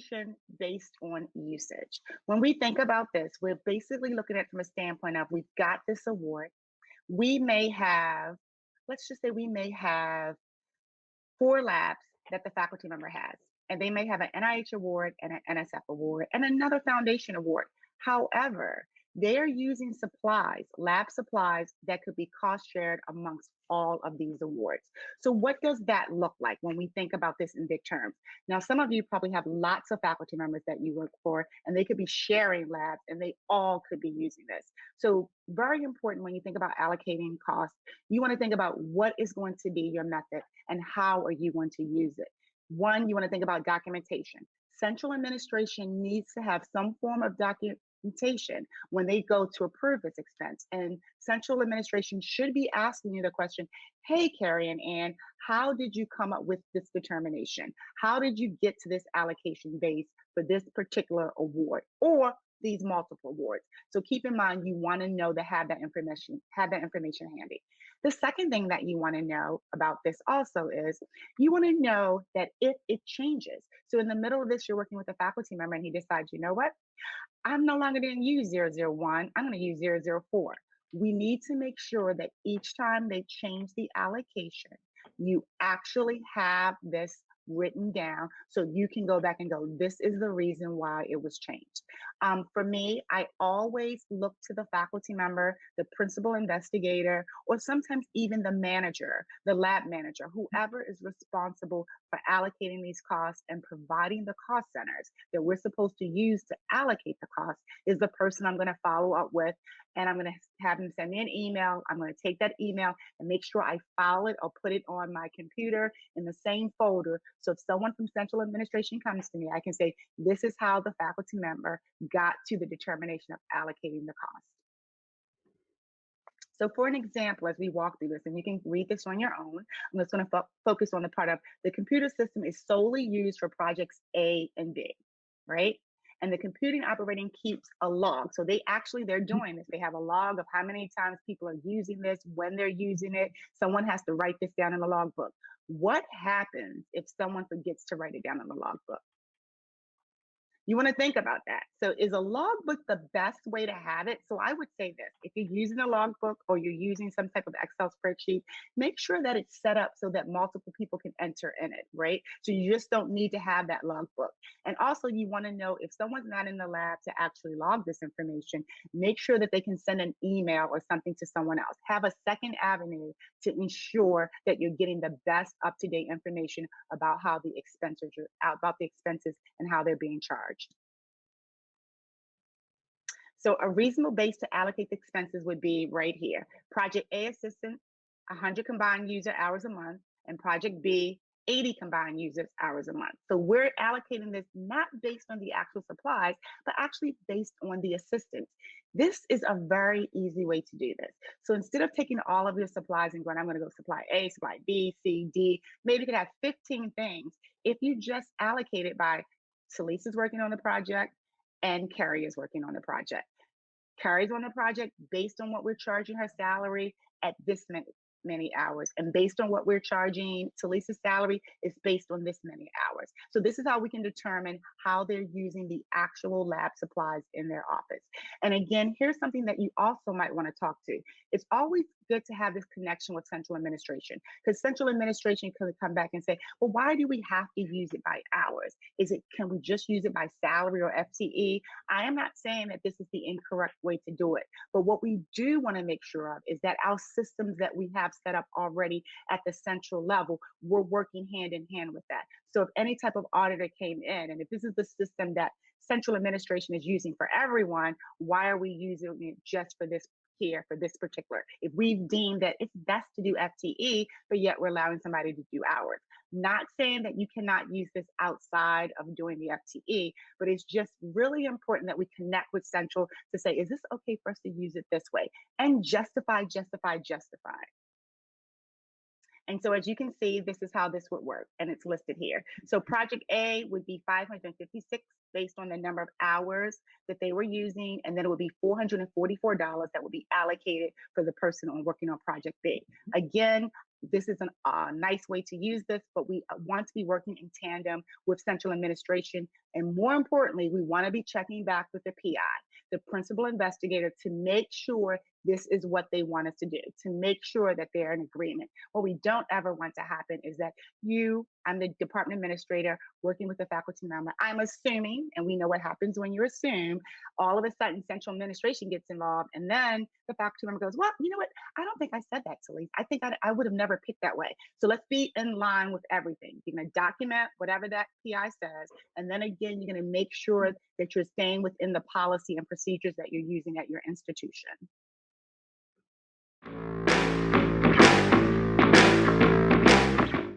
allocation based on usage. When we think about this, we're basically looking at it from a standpoint of we've got this award. We may have, let's just say we may have 4 labs that the faculty member has, and they may have an NIH award and an NSF award and another foundation award. However, they're using supplies, lab supplies that could be cost shared amongst all of these awards. So what does that look like when we think about this in big terms? Now, some of you probably have lots of faculty members that you work for, and they could be sharing labs, and they all could be using this. So very important when you think about allocating costs, you want to think about what is going to be your method and how are you going to use it. One, you want to think about documentation. Central administration needs to have some form of documentation when they go to approve this expense. And central administration should be asking you the question, hey, Carrie and Ann, how did you come up with this determination? How did you get to this allocation base for this particular award or these multiple awards? So keep in mind, you want to know to have that information handy. The second thing that you want to know about this also is you want to know that if it changes. So in the middle of this, you're working with a faculty member and he decides, you know what? I'm no longer going to use 001. I'm going to use 004. We need to make sure that each time they change the allocation, you actually have this written down so you can go back and go, this is the reason why it was changed. For me, I always look to the faculty member, the principal investigator, or sometimes even the manager, the lab manager, whoever is responsible for allocating these costs and providing the cost centers that we're supposed to use to allocate the costs is the person I'm going to follow up with. And I'm going to have them send me an email. I'm going to take that email and make sure I file it or put it on my computer in the same folder. So if someone from central administration comes to me, I can say, this is how the faculty member got to the determination of allocating the cost. So for an example, as we walk through this, and you can read this on your own, I'm just going to focus on the part of the computer system is solely used for projects A and B, right? And the computing operating keeps a log. So they're doing this. They have a log of how many times people are using this, when they're using it. Someone has to write this down in the logbook. What happens if someone forgets to write it down in the logbook? You want to think about that. So is a logbook the best way to have it? So I would say this, if you're using a logbook or you're using some type of Excel spreadsheet, make sure that it's set up so that multiple people can enter in it, right? So you just don't need to have that logbook. And also you want to know if someone's not in the lab to actually log this information, make sure that they can send an email or something to someone else. Have a second avenue to ensure that you're getting the best up-to-date information about how the expenses and how they're being charged. So a reasonable base to allocate the expenses would be right here. Project A assistant, 100 combined user hours a month, and project B, 80 combined users hours a month. So we're allocating this not based on the actual supplies, but actually based on the assistants. This is a very easy way to do this. So instead of taking all of your supplies and going, I'm going to go supply A, supply B, C, D, maybe you could have 15 things. If you just allocate it by Tolise is working on the project and Carrie is working on the project. Carrie's on the project based on what we're charging her salary at this many hours. And based on what we're charging, Tolise's salary is based on this many hours. So this is how we can determine how they're using the actual lab supplies in their office. And again, here's something that you also might want to talk to. It's always good to have this connection with central administration, because central administration could come back and say, well, why do we have to use it by hours? Can we just use it by salary or FTE? I am not saying that this is the incorrect way to do it, but what we do want to make sure of is that our systems that we have set up already at the central level, we're working hand in hand with that. So if any type of auditor came in, and if this is the system that central administration is using for everyone, why are we using it just for this here, for this particular? If we've deemed that it's best to do FTE, but yet we're allowing somebody to do hours. Not saying that you cannot use this outside of doing the FTE, but it's just really important that we connect with central to say, is this okay for us to use it this way? And justify. And so as you can see, this is how this would work, and it's listed here. So project A would be 556 based on the number of hours that they were using, and then it would be $444 that would be allocated for the person on working on project B. Again, this is a nice way to use this, but we want to be working in tandem with central administration. And more importantly, we want to be checking back with the PI, the principal investigator, to make sure this is what they want us to do, to make sure that they're in agreement. What we don't ever want to happen is that I'm the department administrator working with the faculty member, I'm assuming, and we know what happens when you assume, all of a sudden central administration gets involved, and then the faculty member goes, well, you know what, I don't think I said that, Tolise. I think I would have never picked that way. So let's be in line with everything. You're going to document whatever that PI says, and then again, you're going to make sure that you're staying within the policy and procedures that you're using at your institution.